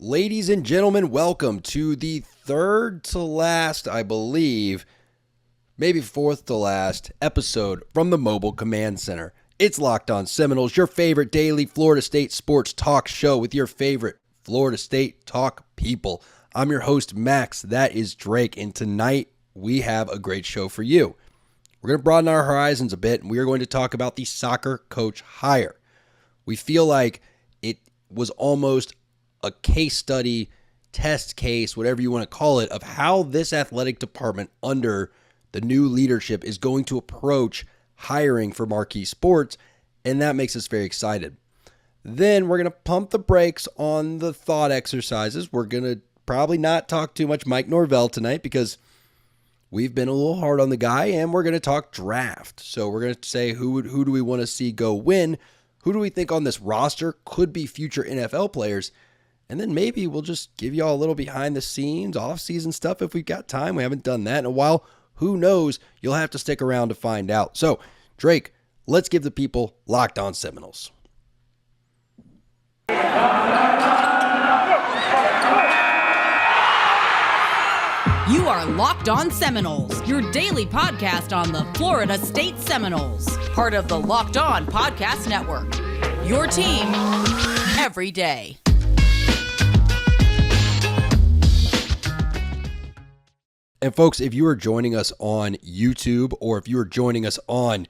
Ladies and gentlemen, welcome to the third to last, I believe, maybe fourth to last episode from the Mobile Command Center. It's Locked On Seminoles, your favorite daily Florida State sports talk show with your favorite Florida State talk people. I'm your host, Max. That is Drake, and tonight we have a great show for you. We're going to broaden our horizons a bit, and we are going to talk about the soccer coach hire. We feel like it was almost a case study, test case, whatever you want to call it, of how this athletic department under the new leadership is going to approach hiring for marquee sports, and that makes us very excited. Then we're going to pump the brakes on the thought exercises. We're going to probably not talk too much Mike Norvell tonight because we've been a little hard on the guy, and we're going to talk draft. So we're going to say who do we want to see go win? Who do we think on this roster could be future NFL players? And then maybe we'll just give y'all a little behind the scenes, off-season stuff if we've got time. We haven't done that in a while. Who knows? You'll have to stick around to find out. So, Drake, let's give the people Locked On Seminoles. You are Locked On Seminoles, your daily podcast on the Florida State Seminoles, part of the Locked On Podcast Network. Your team every day. And folks, if you are joining us on YouTube or if you are joining us on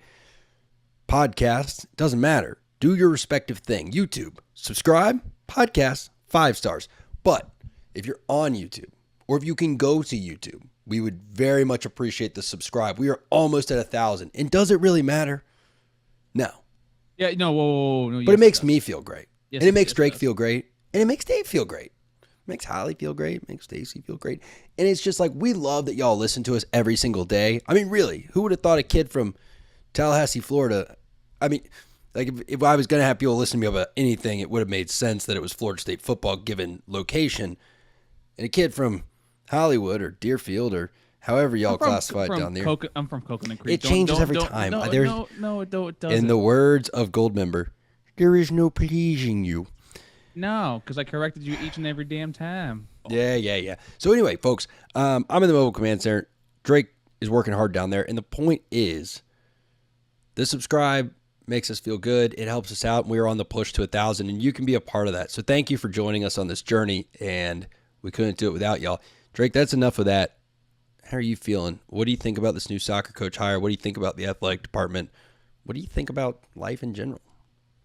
podcasts, doesn't matter. Do your respective thing. YouTube, subscribe, podcast, 5 stars. But if you're on YouTube or if you can go to YouTube, we would very much appreciate the subscribe. We are almost at 1,000. And does it really matter? No. Yeah, no, whoa. No, but it makes me feel great. Yes, and it makes yes, Drake yes. feel great. And it makes Dave feel great. Makes Holly feel great, makes Stacy feel great. And it's just like, we love that y'all listen to us every single day. I mean, really, who would have thought a kid from Tallahassee, Florida, I mean, like if I was going to have people listen to me about anything, it would have made sense that it was Florida State football given location. And a kid from Hollywood or Deerfield or however y'all classify it down there. I'm from Coconut Creek. It changes every time. No, it doesn't. In the words of Goldmember, there is no pleasing you. No, because I corrected you each and every damn time. Yeah. So anyway, folks, I'm in the Mobile Command Center. Drake is working hard down there. And the point is, the subscribe makes us feel good. It helps us out. And we are on the push to 1,000, and you can be a part of that. So thank you for joining us on this journey, and we couldn't do it without y'all. Drake, that's enough of that. How are you feeling? What do you think about this new soccer coach hire? What do you think about the athletic department? What do you think about life in general?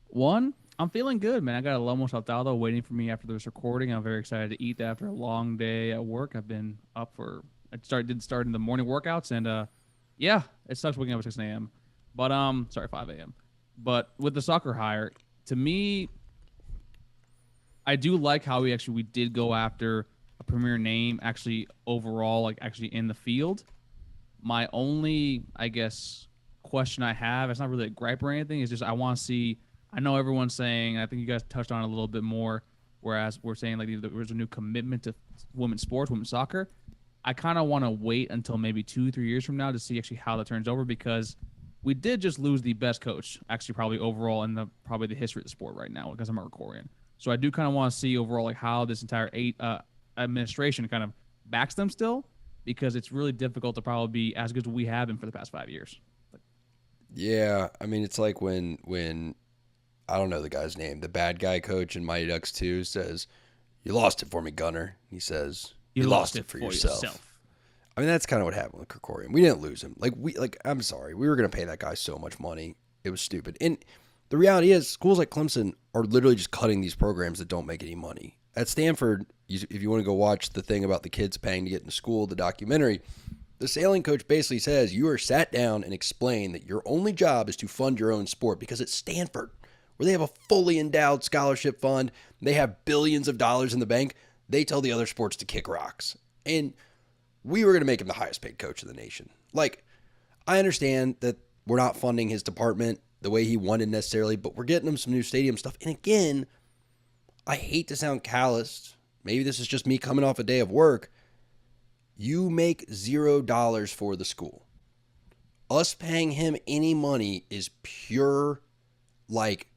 One, I'm feeling good, man. I got a lomo saltado waiting for me after this recording. I'm very excited to eat that after a long day at work. I've been up did start in the morning workouts, and yeah, it sucks waking up at 6 a.m. But 5 a.m. But with the soccer hire, to me, I do like how we did go after a premier name actually overall, like actually in the field. My only, I guess, question I have, it's not really a gripe or anything, is just I want to see. I know everyone's saying, I think you guys touched on it a little bit more, whereas we're saying like there was a new commitment to women's sports, women's soccer. I kind of want to wait until maybe 2-3 years from now to see actually how that turns over, because we did just lose the best coach, actually probably overall in probably the history of the sport right now, because I'm Mark Krikorian. So I do kind of want to see overall like how this entire administration kind of backs them still, because it's really difficult to probably be as good as we have been for the past 5 years. Yeah, I mean, it's like when I don't know the guy's name, the bad guy coach in Mighty Ducks 2 says, "You lost it for me, Gunner." He says, "You lost it for yourself." I mean, that's kind of what happened with Krikorian. We didn't lose him. I'm sorry. We were going to pay that guy so much money. It was stupid. And the reality is, schools like Clemson are literally just cutting these programs that don't make any money. At Stanford, if you want to go watch the thing about the kids paying to get into school, the documentary, the sailing coach basically says you are sat down and explain that your only job is to fund your own sport, because it's Stanford, where they have a fully endowed scholarship fund. They have billions of dollars in the bank. They tell the other sports to kick rocks. And we were going to make him the highest paid coach in the nation. Like, I understand that we're not funding his department the way he wanted necessarily, but we're getting him some new stadium stuff. And again, I hate to sound calloused. Maybe this is just me coming off a day of work. You make $0 for the school. Us paying him any money is pure, like,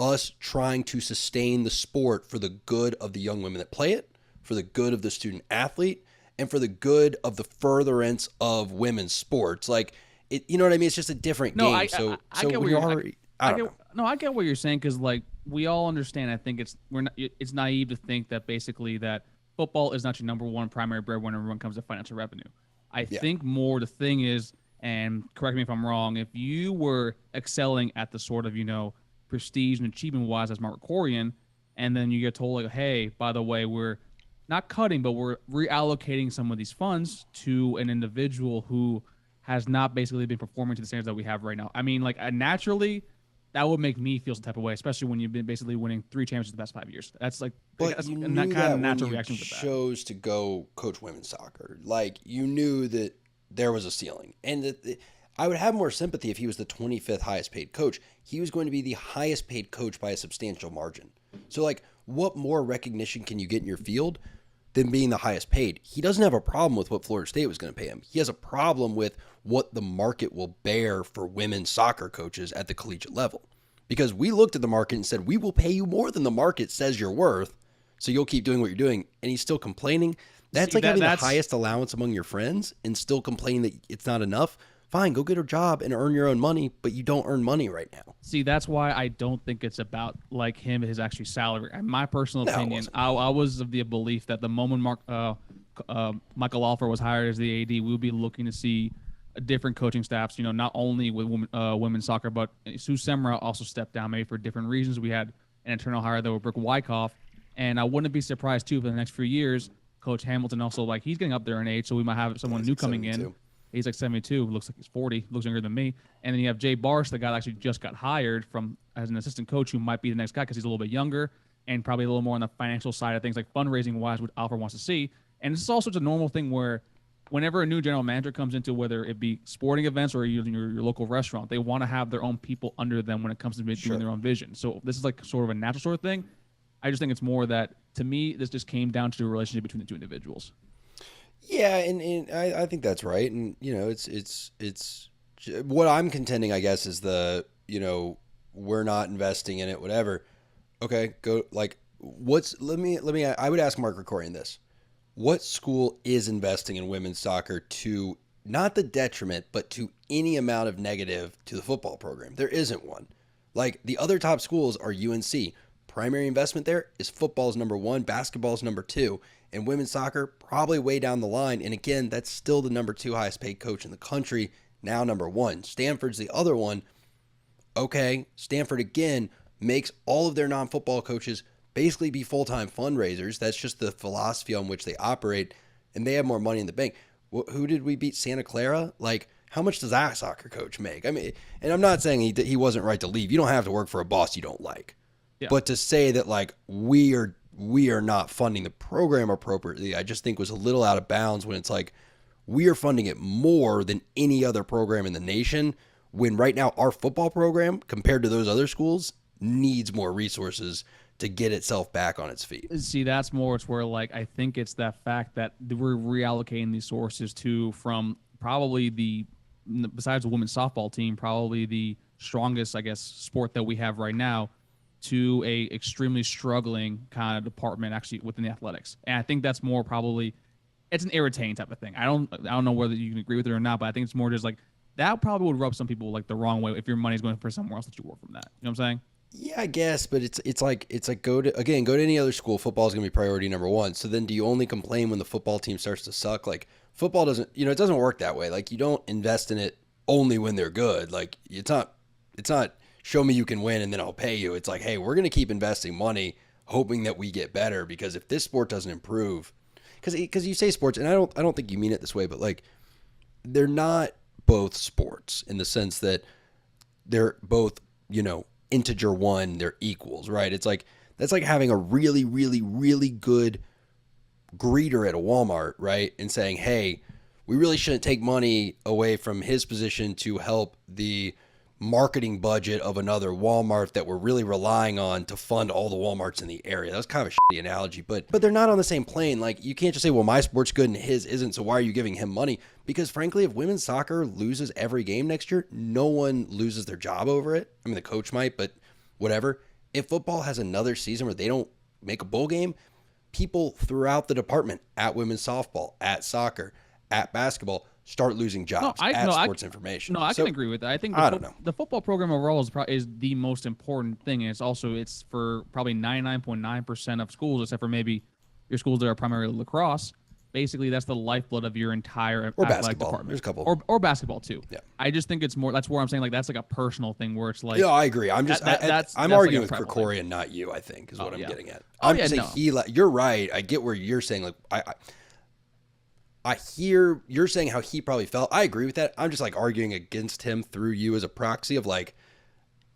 us trying to sustain the sport for the good of the young women that play it, for the good of the student athlete, and for the good of the furtherance of women's sports. Like, it, you know what I mean? It's just a different game. I get what you're, I get what you're saying, because like we all understand. I think it's naive to think that basically that football is not your number one primary breadwinner when it comes to financial revenue. I think more the thing is, and correct me if I'm wrong, if you were excelling at the sort of, prestige and achievement wise as Mark Krikorian, and then you get told like, hey, by the way, we're not cutting, but we're reallocating some of these funds to an individual who has not basically been performing to the standards that we have right now. I mean, like, naturally, that would make me feel some type of way, especially when you've been basically winning 3 championships in the past 5 years. That's like, but that's you that knew kind that of natural when reaction you with that. chose to go coach women's soccer. Like, you knew that there was a ceiling, and that I would have more sympathy if he was the 25th highest paid coach. He was going to be the highest paid coach by a substantial margin. So, like, what more recognition can you get in your field than being the highest paid? He doesn't have a problem with what Florida State was going to pay him. He has a problem with what the market will bear for women's soccer coaches at the collegiate level. Because we looked at the market and said, we will pay you more than the market says you're worth, so you'll keep doing what you're doing. And he's still complaining. That's like having the highest allowance among your friends and still complaining that it's not enough. Fine, go get a job and earn your own money, but you don't earn money right now. See, that's why I don't think it's about like him, his actually salary. In my personal opinion, I was of the belief that the moment Michael Alfer was hired as the AD, we would be looking to see different coaching staffs, not only with women's soccer, but Sue Semra also stepped down maybe for different reasons. We had an internal hire there with Brooke Wyckoff, and I wouldn't be surprised too for the next few years. Coach Hamilton also, like, he's getting up there in age, so we might have someone new coming 72. In. He's like 72, looks like he's 40, looks younger than me. And then you have Jay Barsh, the guy that actually just got hired as an assistant coach, who might be the next guy because he's a little bit younger and probably a little more on the financial side of things, like fundraising-wise, what Alfred wants to see. And this is also a normal thing where whenever a new general manager comes into, whether it be sporting events or your local restaurant, they want to have their own people under them when it comes to doing their own vision. So this is like sort of a natural sort of thing. I just think it's more that, to me, this just came down to the relationship between the two individuals. Yeah, and I think that's right. And, it's what I'm contending, I guess, is we're not investing in it, whatever. Okay, go, like, I would ask Mark Krikorian this. What school is investing in women's soccer to not the detriment, but to any amount of negative to the football program? There isn't one. Like, the other top schools are UNC. Primary investment there is football's number 1, basketball's number 2, and women's soccer probably way down the line. And again, that's still the number 2 highest paid coach in the country, now number 1. Stanford's the other one. Okay, Stanford again makes all of their non-football coaches basically be full-time fundraisers. That's just the philosophy on which they operate, and they have more money in the bank. Who did we beat? Santa Clara? Like, how much does that soccer coach make? I mean, and I'm not saying he wasn't right to leave. You don't have to work for a boss you don't like. Yeah. But to say that, like, we are not funding the program appropriately, I just think was a little out of bounds when it's like we are funding it more than any other program in the nation, when right now our football program, compared to those other schools, needs more resources to get itself back on its feet. See, that's more, it's where, like, I think it's that fact that we're reallocating these sources from probably besides the women's softball team, probably the strongest, I guess, sport that we have right now, to a extremely struggling kind of department actually within the athletics. And I think that's more probably, it's an irritating type of thing. I don't know whether you can agree with it or not, but I think it's more just like that probably would rub some people like the wrong way if your money's going for somewhere else that you work from that. You know what I'm saying? Yeah, I guess, but it's like go to any other school. Football is going to be priority number 1. So then do you only complain when the football team starts to suck? Like, football doesn't, it doesn't work that way. Like, you don't invest in it only when they're good. Like, it's not show me you can win and then I'll pay you. It's like, hey, we're going to keep investing money hoping that we get better, because if this sport doesn't improve, because you say sports, and I don't think you mean it this way, but like, they're not both sports in the sense that they're both, integer 1, they're equals, right? It's like, that's like having a really, really, really good greeter at a Walmart, right? And saying, hey, we really shouldn't take money away from his position to help the marketing budget of another Walmart that we're really relying on to fund all the Walmarts in the area. That's kind of a shitty analogy, but they're not on the same plane. Like, you can't just say, well, my sport's good and his isn't, so why are you giving him money? Because frankly, if women's soccer loses every game next year, no one loses their job over it. I mean, the coach might, but whatever. if football has another season where they don't make a bowl game, people throughout the department at women's softball, at soccer, at basketball start losing jobs sports information. No, I can agree with that. I think the football program overall is the most important thing, and it's for probably 99.9% of schools, except for maybe your schools that are primarily lacrosse. Basically, that's the lifeblood of your entire athletic department. There's a couple. Or basketball too. Yeah. I just think it's more. That's where I'm saying like that's like a personal thing where it's like. Yeah, I agree. I'm just I'm arguing with Krikorian, not you. I think is what I'm getting at. I'm just saying you're right. I get where you're saying like I hear you're saying how he probably felt. I agree with that. I'm just like arguing against him through you as a proxy of like,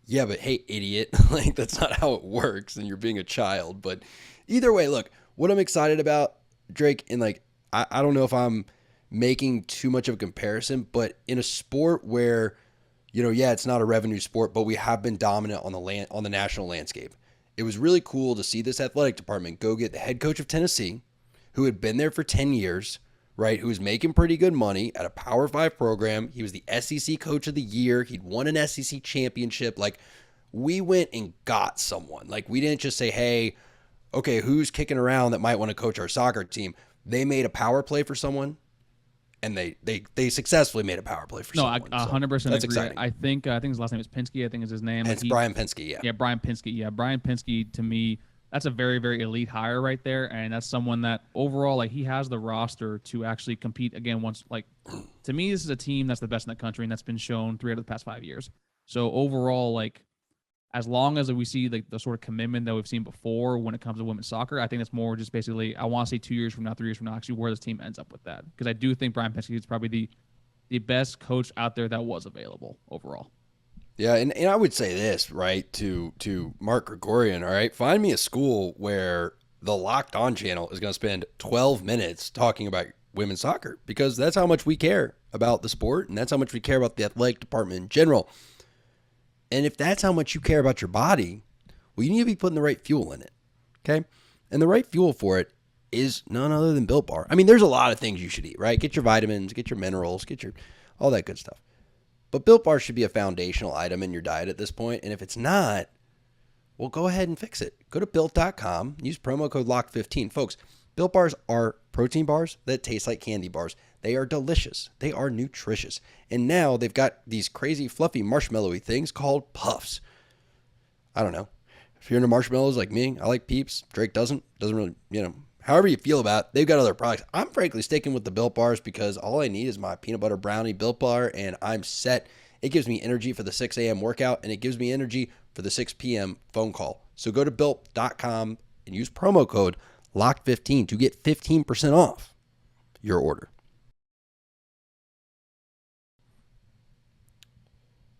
yeah, but hey, idiot, like that's not how it works, and you're being a child. But either way, look, what I'm excited about, Drake, and like I don't know if I'm making too much of a comparison, but in a sport where, it's not a revenue sport, but we have been dominant on the national landscape. It was really cool to see this athletic department go get the head coach of Tennessee, who had been there for 10 years, right? Who was making pretty good money at a Power 5 program. He was the SEC coach of the year. He'd won an SEC championship. Like, we went and got someone. Like, we didn't just say, hey, okay, who's kicking around that might want to coach our soccer team? They made a power play for someone, and they successfully made a power play for someone. No, I 100% agree. That's exciting. I think his last name is Pensky. I think is his name. And it's Brian Pensky, yeah. Yeah, Brian Pensky. Yeah, Brian Pensky, to me, that's a very, very elite hire right there, and that's someone that overall, like, he has the roster to actually compete again once. Like, to me, this is a team that's the best in the country, and that's been shown 3 out of the past 5 years. So overall, like, as long as we see like the sort of commitment that we've seen before when it comes to women's soccer, I think it's more just basically I want to say 2 years from now, 3 years from now, actually where this team ends up with that, because I do think Brian Pensky is probably the best coach out there that was available overall. Yeah, and I would say this, right, to Mark Krikorian, all right, find me a school where the Locked On channel is going to spend 12 minutes talking about women's soccer, because that's how much we care about the sport, and that's how much we care about the athletic department in general. And if that's how much you care about your body, well, you need to be putting the right fuel in it, okay? And the right fuel for it is none other than Built Bar. I mean, there's a lot of things you should eat, right? Get your vitamins, get your minerals, get your all that good stuff. But Built Bar should be a foundational item in your diet at this point. And if it's not, well, go ahead and fix it. Go to Built.com, use promo code LOCK15. Folks, Built Bars are protein bars that taste like candy bars. They are delicious. They are nutritious. And now they've got these crazy, fluffy, marshmallowy things called Puffs. I don't know. If you're into marshmallows like me, I like Peeps. Drake doesn't really, however you feel about it, they've got other products. I'm frankly sticking with the Built Bars because all I need is my peanut butter brownie Built Bar, and I'm set. It gives me energy for the 6 a.m. workout, and it gives me energy for the 6 p.m. phone call. So go to Built.com and use promo code LOCK15 to get 15% off your order.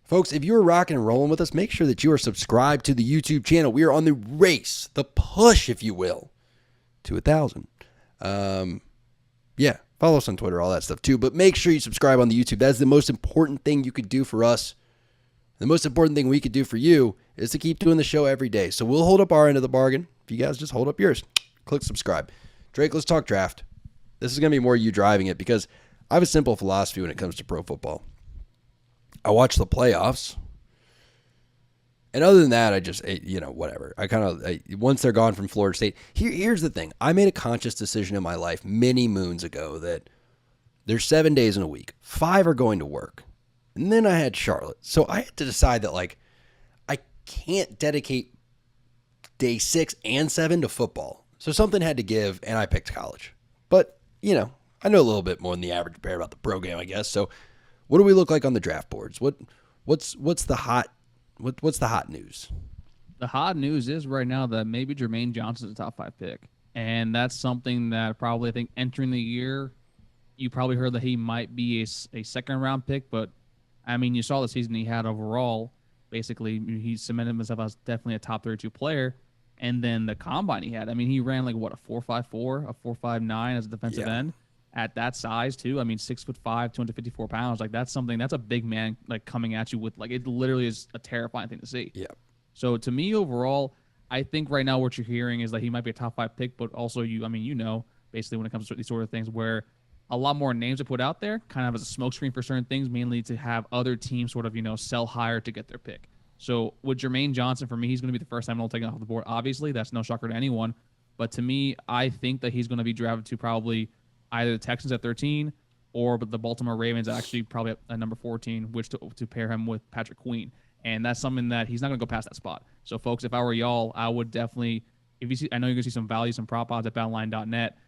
Folks, if you're rocking and rolling with us, make sure that you are subscribed to the YouTube channel. We are on the race, the push, if you will, to 1,000. Yeah, follow us on Twitter, all that stuff too. But make sure you subscribe on the YouTube. That's the most important thing you could do for us. The most important thing we could do for you is to keep doing the show every day. So we'll hold up our end of the bargain. If you guys just hold up yours, click subscribe. Drake, let's talk draft. This is going to be more you driving it because I have a simple philosophy when it comes to pro football. I watch the playoffs, and other than that, I just, whatever. Once they're gone from Florida State, here's the thing. I made a conscious decision in my life many moons ago that there's 7 days in a week. 5 are going to work, and then I had Charlotte. So I had to decide that, I can't dedicate day 6 and 7 to football. So something had to give, and I picked college. But, I know a little bit more than the average bear about the program, I guess. So what do we look like on the draft boards? What's the hot news? The hot news is right now that maybe Jermaine Johnson is a top 5 pick, and that's something that probably I think entering the year, you probably heard that he might be a second round pick, but I mean you saw the season he had overall. Basically, he cemented himself as definitely a top 32 player, and then the combine he had. I mean he ran a 4.54, a 4.59 as a defensive end. At that size too, I mean 6'5", 254 pounds. That's a big man coming at you with it literally is a terrifying thing to see. Yeah. So to me overall, I think right now what you're hearing is that he might be a top 5 pick, but also basically when it comes to these sort of things where a lot more names are put out there, kind of as a smokescreen for certain things, mainly to have other teams sort of sell higher to get their pick. So with Jermaine Johnson, for me, he's going to be the first Seminole taken off the board. Obviously, that's no shocker to anyone. But to me, I think that he's going to be drafted to probably either the Texans at 13 or the Baltimore Ravens actually probably at number 14, which to pair him with Patrick Queen. And that's something that he's not going to go past that spot. So, folks, if I were y'all, I would definitely, if you see, I know you're going to see some value, some prop odds at BetOnline.net.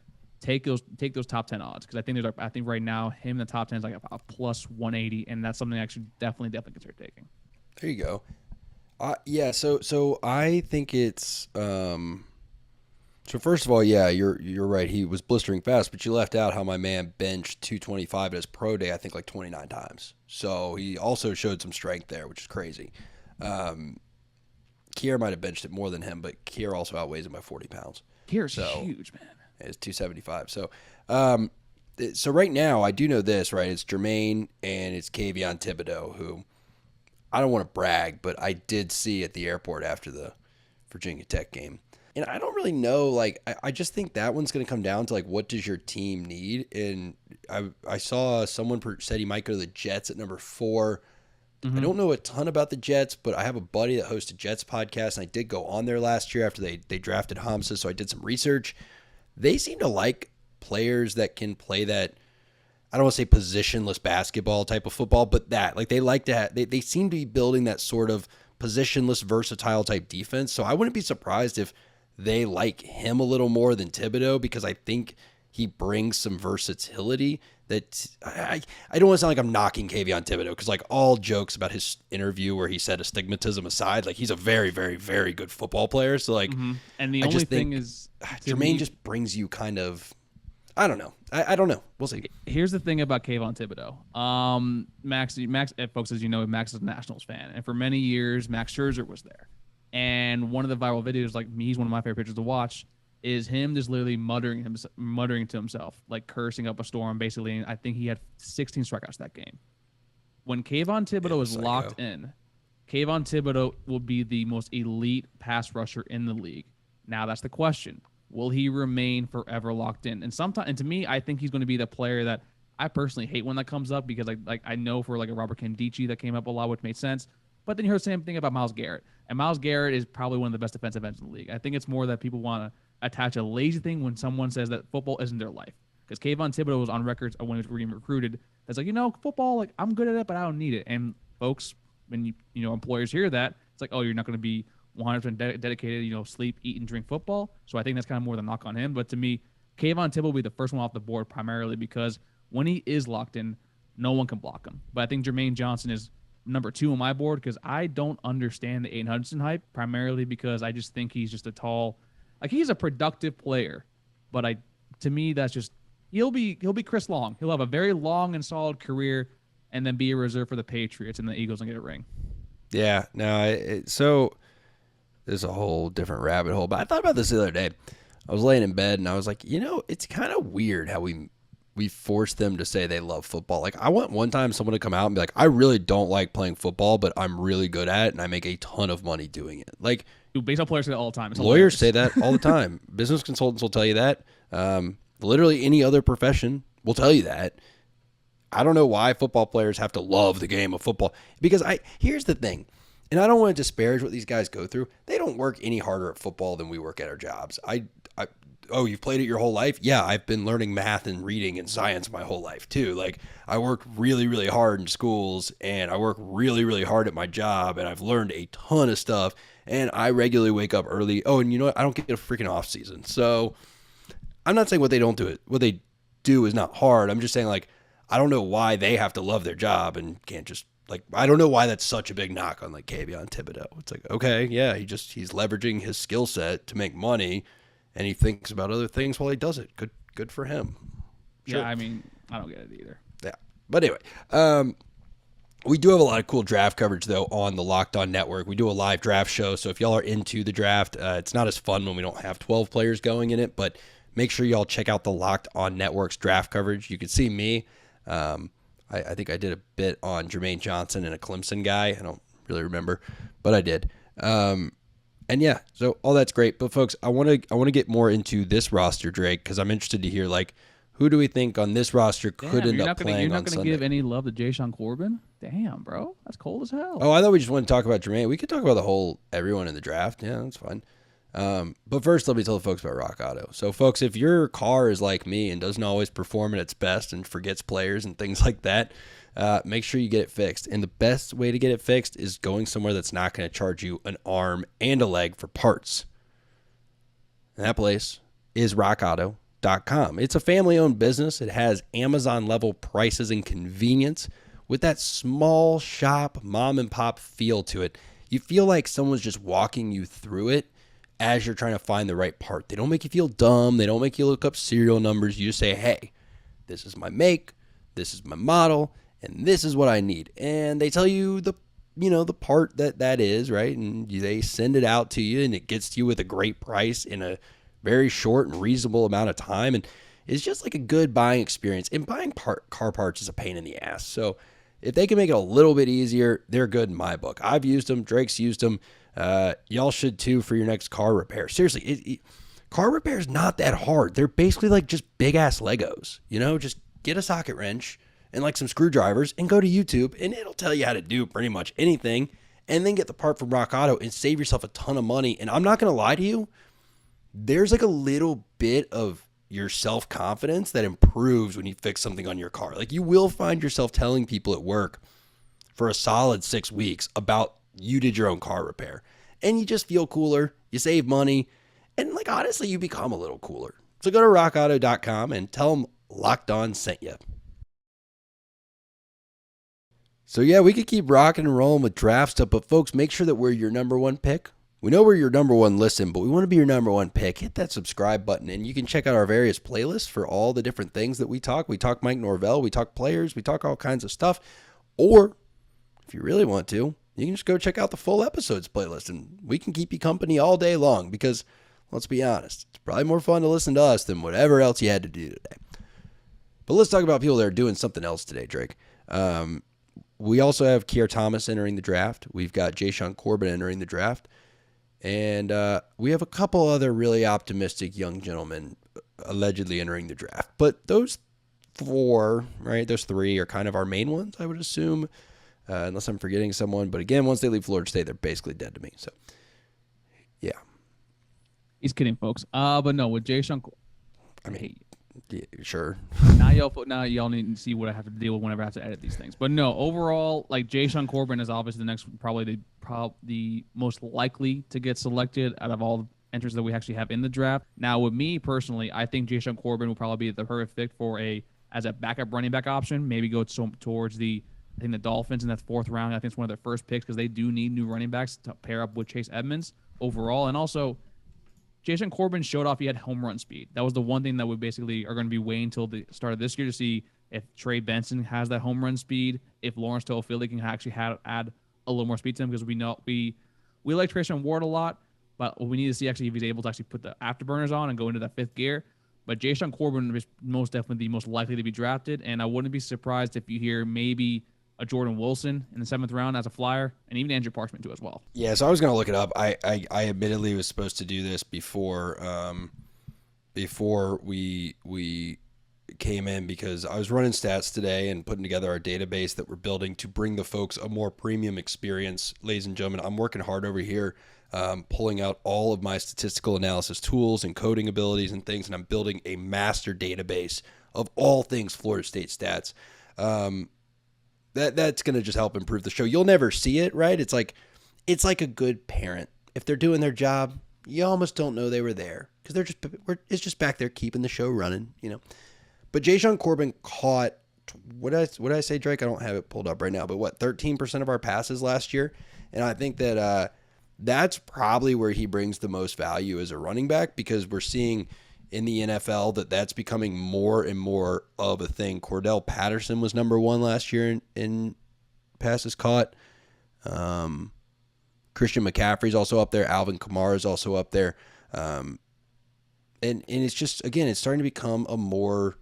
Take those top 10 odds, because I think right now him in the top 10 is like a plus 180, and that's something I should definitely consider taking. There you go. Yeah. So I think it's So first of all, yeah, you're right. He was blistering fast, but you left out how my man benched 225 at his pro day, I think like 29 times. So he also showed some strength there, which is crazy. Kier might have benched it more than him, but Kier also outweighs him by 40 pounds. Kier's huge, man. It's 275. So right now, I do know this, right? It's Jermaine and it's Kayvon Thibodeau, who I don't want to brag, but I did see at the airport after the Virginia Tech game. And I don't really know, like, I just think that one's going to come down to, like, what does your team need? And I saw someone said he might go to the Jets at number 4. I don't know a ton about the Jets, but I have a buddy that hosts a Jets podcast, and I did go on there last year after they drafted Hamza, so I did some research. They seem to like players that can play that, I don't want to say positionless basketball type of football, but that, like, they like to have, they seem to be building that sort of positionless, versatile type defense. So I wouldn't be surprised if they like him a little more than Thibodeau, because I think he brings some versatility that I don't want to sound like I'm knocking Kayvon Thibodeau, because, like, all jokes about his interview where he said astigmatism aside, like, he's a very, very, very good football player. So, like, and the only thing is, Jermaine just brings you kind of, I don't know. I don't know. We'll see. Here's the thing about Kayvon Thibodeau. Max, folks, as you know, Max is a Nationals fan, and for many years, Max Scherzer was there. And one of the viral videos, like, he's one of my favorite pitchers to watch, is him just literally muttering to himself, like cursing up a storm, basically. And I think he had 16 strikeouts that game. When Kayvon Thibodeau is locked in, Kayvon Thibodeau will be the most elite pass rusher in the league. Now that's the question. Will he remain forever locked in? And to me, I think he's going to be the player that I personally hate when that comes up, because like I know for like a Robert Candici that came up a lot, which made sense. But then you heard the same thing about Myles Garrett. And Myles Garrett is probably one of the best defensive ends in the league. I think it's more that people want to attach a lazy thing when someone says that football isn't their life. Because Kayvon Thibodeau was on records when he was being recruited. That's like, football, like, I'm good at it, but I don't need it. And folks, when employers hear that, it's like, oh, you're not going to be 100% dedicated, sleep, eat, and drink football. So I think that's kind of more the knock on him. But to me, Kayvon Thibodeau will be the first one off the board, primarily because when he is locked in, no one can block him. But I think Jermaine Johnson is number 2 on my board, because I don't understand the Aiden Hutchinson hype, primarily because I just think he's just a tall, like, he's a productive player, but to me that's just, he'll be Chris Long. He'll have a very long and solid career, and then be a reserve for the Patriots and the Eagles and get a ring. Yeah, no, so there's a whole different rabbit hole. But I thought about this the other day. I was laying in bed and I was like, it's kind of weird how we force them to say they love football. Like, I want one time someone to come out and be like, I really don't like playing football, but I'm really good at it and I make a ton of money doing it. Like, baseball players say that all the time. Lawyers say that all the time. Business consultants will tell you that. Literally any other profession will tell you that. I don't know why football players have to love the game of football, because here's the thing, and I don't want to disparage what these guys go through. They don't work any harder at football than we work at our jobs. Oh, you've played it your whole life? Yeah, I've been learning math and reading and science my whole life too. Like, I work really, really hard in schools, and I work really, really hard at my job, and I've learned a ton of stuff, and I regularly wake up early. Oh, and you know what? I don't get a freaking off season. So I'm not saying what they do is not hard. I'm just saying, like, I don't know why they have to love their job and can't just, like, I don't know why that's such a big knock on, like, Kayvon Thibodeau. It's like, okay, yeah, he's leveraging his skill set to make money, and he thinks about other things while he does it. Good for him. Sure. Yeah, I mean, I don't get it either. Yeah. But anyway, we do have a lot of cool draft coverage, though, on the Locked On Network. We do a live draft show, so if y'all are into the draft, it's not as fun when we don't have 12 players going in it, but make sure y'all check out the Locked On Network's draft coverage. You can see me. I think I did a bit on Jermaine Johnson and a Clemson guy. I don't really remember, but I did. And yeah, so all that's great. But folks, I want to get more into this roster, Drake, because I'm interested to hear, like, Who do we think on this roster could end up playing on Sunday? You're not going to give any love to Jean Corbin? Damn, bro. That's cold as hell. Oh, I thought we just wanted to talk about Jermaine. We could talk about everyone in the draft. Yeah, that's fine. But first, let me tell the folks about Rock Auto. So, folks, if your car is like me and doesn't always perform at its best and forgets players and things like that, make sure you get it fixed. And the best way to get it fixed is going somewhere that's not going to charge you an arm and a leg for parts. And that place is rockauto.com. It's a family-owned business. It has Amazon-level prices and convenience with that small shop, mom-and-pop feel to it. You feel like someone's just walking you through it as you're trying to find the right part. They don't make you feel dumb. They don't make you look up serial numbers. You just say, hey, this is my make, this is my model, and this is what I need. And they tell you the part that is, right? And they send it out to you, and it gets to you with a great price in a very short and reasonable amount of time. And it's just like a good buying experience. And buying car parts is a pain in the ass. So if they can make it a little bit easier, they're good in my book. I've used them. Drake's used them. Y'all should too for your next car repair. Seriously, car repair is not that hard. They're basically like just big ass Legos. Just get a socket wrench and like some screwdrivers and go to YouTube, and it'll tell you how to do pretty much anything, and then get the part from Rock Auto and save yourself a ton of money. And I'm not going to lie to you, there's like a little bit of your self-confidence that improves when you fix something on your car. Like, you will find yourself telling people at work for a solid 6 weeks about you did your own car repair, and you just feel cooler, you save money, and like, honestly, you become a little cooler. So go to rockauto.com and tell them Locked On sent you. So yeah, we could keep rocking and rolling with draft stuff, but folks, make sure that we're your number one pick. We know we're your number one listen, but we want to be your number one pick. Hit that subscribe button, and you can check out our various playlists for all the different things that we talk. We talk Mike Norvell, we talk players, we talk all kinds of stuff. Or if you really want to, you can just go check out the full episodes playlist, and we can keep you company all day long because, let's be honest, it's probably more fun to listen to us than whatever else you had to do today. But let's talk about people that are doing something else today, Drake. We also have Kier Thomas entering the draft. We've got Jean Corbin entering the draft. And we have a couple other really optimistic young gentlemen allegedly entering the draft. But those four, right, those three are kind of our main ones, I would assume, unless I'm forgetting someone. But again, once they leave Florida State, they're basically dead to me. So, yeah. He's kidding, folks. But no, with Jean, I mean, yeah, sure. Now y'all need to see what I have to deal with whenever I have to edit these things. But no, overall, like, Jean Corbin is obviously the next, probably the most likely to get selected out of all the entrants that we actually have in the draft. Now, with me personally, I think Jean Corbin will probably be the perfect fit for as a backup running back option. Maybe go towards the Dolphins in that fourth round. I think it's one of their first picks because they do need new running backs to pair up with Chase Edmonds overall. And also, Jean Corbin showed off he had home run speed. That was the one thing that we basically are going to be waiting until the start of this year to see if Trey Benson has that home run speed, if Lawrence Toafili can actually add a little more speed to him, because we know we like Trayshawn Ward a lot, but we need to see actually if he's able to actually put the afterburners on and go into that fifth gear. But Jean Corbin is most definitely the most likely to be drafted, and I wouldn't be surprised if you hear maybe a Jordan Wilson in the 7th round as a flyer, and even Andrew Parchment too as well. Yeah, so I was going to look it up. I admittedly was supposed to do this before we came in, because I was running stats today and putting together our database that we're building to bring the folks a more premium experience. Ladies and gentlemen, I'm working hard over here, pulling out all of my statistical analysis tools and coding abilities and things, and I'm building a master database of all things Florida State stats. That's going to just help improve the show. You'll never see it, right? It's like a good parent. If they're doing their job, you almost don't know they were there because it's just back there keeping the show running, But Jean Corbin caught, what did I say, Drake? I don't have it pulled up right now, but 13% of our passes last year, and I think that that's probably where he brings the most value as a running back, because we're seeing in the NFL that's becoming more and more of a thing. Cordell Patterson was number 1 last year in passes caught. Christian McCaffrey's also up there. Alvin Kamara is also up there. And it's just, again, it's starting to become a more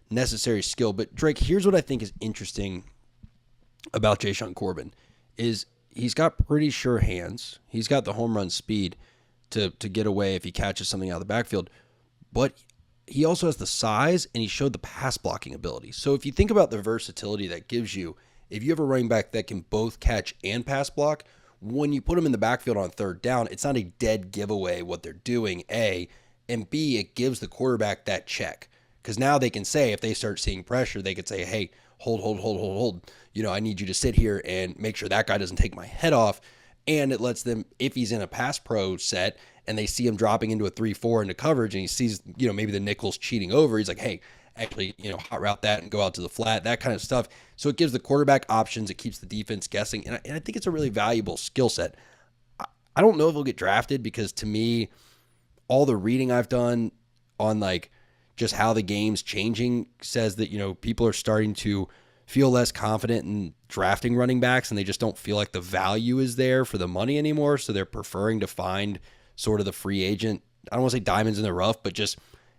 necessary skill. But Drake, here's what I think is interesting about Jean Corbin is he's got pretty sure hands. He's got the home run speed to get away if he catches something out of the backfield. But he also has the size, and he showed the pass blocking ability. So if you think about the versatility that gives you, if you have a running back that can both catch and pass block, when you put them in the backfield on third down, it's not a dead giveaway what they're doing, A, and B, it gives the quarterback that check. Because now they can say, if they start seeing pressure, they could say, hey, hold. I need you to sit here and make sure that guy doesn't take my head off. And it lets them, if he's in a pass pro set and they see him dropping into a 3-4 into coverage and he sees, maybe the nickel's cheating over, he's like, hey, actually, hot route that and go out to the flat, that kind of stuff. So it gives the quarterback options. It keeps the defense guessing. And I think it's a really valuable skill set. I don't know if he'll get drafted because to me, all the reading I've done on just how the game's changing says that, people are starting to feel less confident in drafting running backs and they just don't feel like the value is there for the money anymore. So they're preferring to find sort of the free agent. I don't want to say diamonds in the rough, but just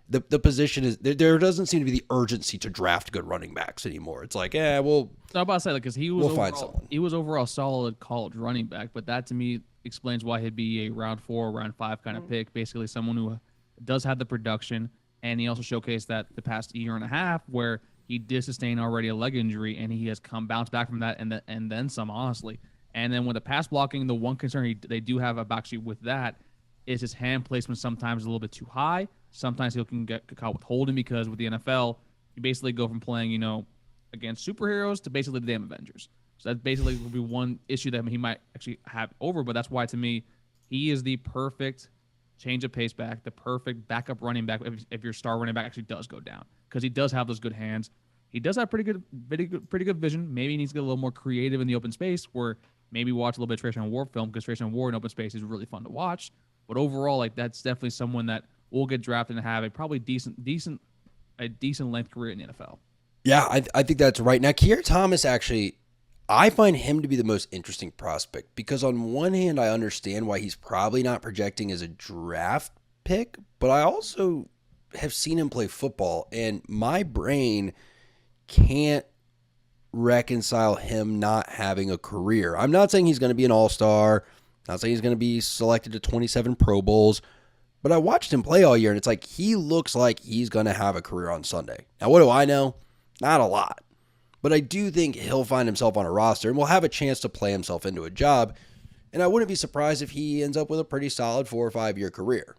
the position is there doesn't seem to be the urgency to draft good running backs anymore. It's like, yeah, well, I'm about to say because we'll find someone. He was overall solid college running back, but that to me explains why he'd be a round 4, round 5 kind of pick. Basically, someone who does have the production, and he also showcased that the past year and a half where he did sustain already a leg injury, and he has bounced back from that and then some, honestly. And then with the pass blocking, the one concern they do have actually with that is his hand placement sometimes a little bit too high. Sometimes he can get caught with holding because with the NFL, you basically go from playing, against superheroes to basically the damn Avengers. So that basically will be one issue that he might actually have over, but that's why to me, he is the perfect change of pace back, the perfect backup running back if your star running back actually does go down because he does have those good hands. He does have pretty good vision. Maybe he needs to get a little more creative in the open space where maybe watch a little bit of Trayshawn Ward film because Trayshawn Ward in open space is really fun to watch. But overall, that's definitely someone that will get drafted and have a probably decent length career in the NFL. Yeah, I think that's right. Now, Kier Thomas, actually, I find him to be the most interesting prospect because on one hand, I understand why he's probably not projecting as a draft pick, but I also have seen him play football, and my brain can't reconcile him not having a career. I'm not saying he's going to be an all-star, not saying he's going to be selected to 27 Pro Bowls, but I watched him play all year, and it's like he looks like he's going to have a career on Sunday. Now, what do I know? Not a lot. But I do think he'll find himself on a roster and will have a chance to play himself into a job, and I wouldn't be surprised if he ends up with a pretty solid 4 or 5 year career.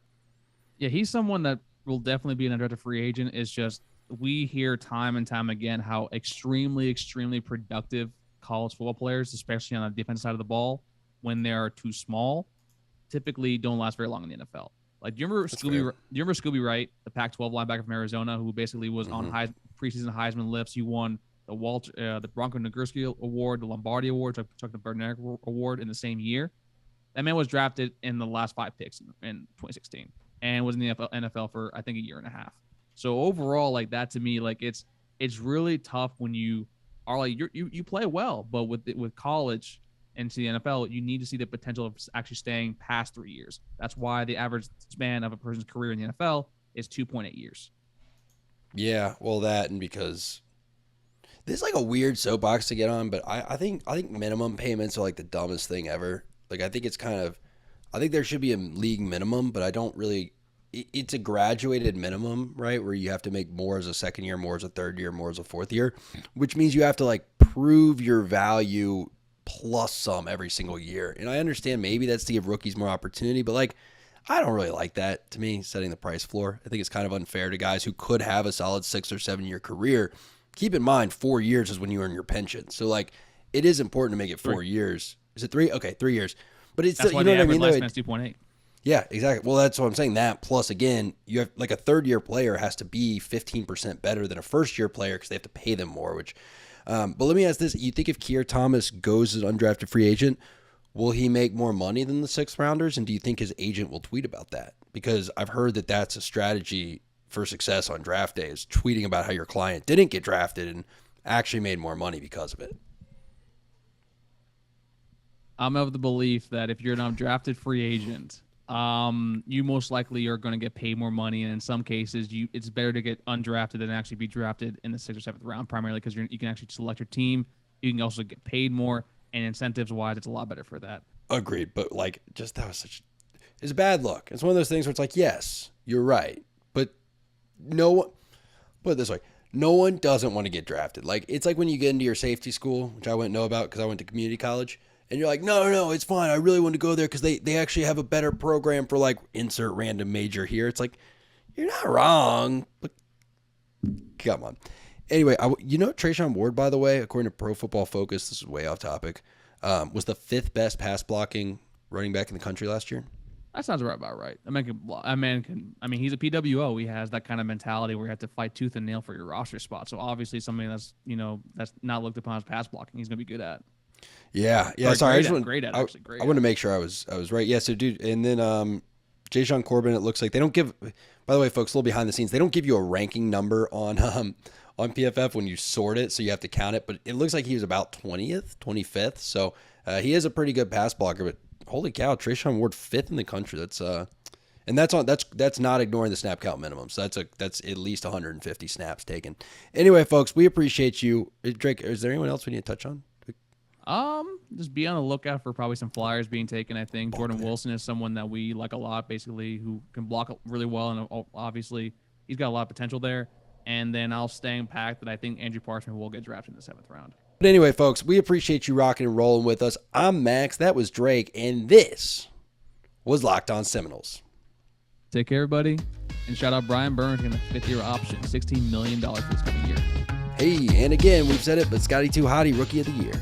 Yeah, he's someone that will definitely be an undrafted free agent. It's just we hear time and time again how extremely productive college football players, especially on the defensive side of the ball, when they are too small, typically don't last very long in the NFL. Like, do you remember Scooby Wright, the Pac-12 linebacker from Arizona, who basically was on preseason Heisman lists? He won the Bronco Nagurski Award, the Lombardi Award, Chuck the Bernard Award in the same year. That man was drafted in the last 5 picks in 2016 and was in the NFL for, I think, a year and a half. So overall, that to me, it's really tough when you are you play well, but with college into the NFL, you need to see the potential of actually staying past 3 years. That's why the average span of a person's career in the NFL is 2.8 years. Yeah, well, that and because this is a weird soapbox to get on, but I think minimum payments are the dumbest thing ever. I think it's I think there should be a league minimum, but I don't really. It's a graduated minimum, right? Where you have to make more as a second year, more as a third year, more as a fourth year, which means you have to prove your value plus some every single year. And I understand maybe that's to give rookies more opportunity, but I don't really like that. To me, setting the price floor, I think it's kind of unfair to guys who could have a solid 6 or 7 year career. Keep in mind, 4 years is when you earn your pension. So it is important to make it 4 years. Is it 3? Okay, 3 years. But it's that's why the average lifespan is 2.8. Yeah, exactly. Well, that's what I'm saying. That plus, again, you have a third-year player has to be 15% better than a first-year player because they have to pay them more. Which, but let me ask this: you think if Kier Thomas goes as an undrafted free agent, will he make more money than the 6th rounders? And do you think his agent will tweet about that? Because I've heard that that's a strategy for success on draft day is tweeting about how your client didn't get drafted and actually made more money because of it. I'm of the belief that if you're an undrafted free agent, you most likely are going to get paid more money, and in some cases, it's better to get undrafted than actually be drafted in the 6th or 7th round, primarily because you can actually select your team. You can also get paid more, and incentives-wise, it's a lot better for that. Agreed, but that was it's a bad look. It's one of those things where it's yes, you're right, but put it this way, no one doesn't want to get drafted. Like, it's like when you get into your safety school, which I wouldn't know about because I went to community college, and you're like, no, it's fine. I really want to go there because they actually have a better program for, like, insert random major here. It's like, you're not wrong, but come on. Anyway, Trayshawn Ward, by the way, according to Pro Football Focus, this is way off topic, was the 5th best pass blocking running back in the country last year. That sounds about right. He's a PWO. He has that kind of mentality where you have to fight tooth and nail for your roster spot. So obviously something that's not looked upon as pass blocking, he's going to be good at. Yeah. Sorry, I want to make sure I was right. Yeah. So, dude, and then Jean Corbin, it looks like they don't give. By the way, folks, a little behind the scenes, they don't give you a ranking number on PFF when you sort it, so you have to count it. But it looks like he was about 20th, 25th. So he is a pretty good pass blocker. But holy cow, Trayshawn Ward 5th in the country. That's not ignoring the snap count minimum. So that's at least 150 snaps taken. Anyway, folks, we appreciate you. Drake, is there anyone else we need to touch on? Just be on the lookout for probably some flyers being taken. I think Jordan Wilson is someone that we like a lot, basically, who can block really well, and obviously he's got a lot of potential there. And then I'll stay packed that I think Andrew Parchment will get drafted in the 7th round. But anyway, folks, we appreciate you rocking and rolling with us. I'm Max. That was Drake, and this was Locked On Seminoles. Take care, everybody, and shout out Brian Burns in a 5th-year option, $16 million for this coming year. Hey, and again, we've said it, but Scotty Too Hottie, Rookie of the Year.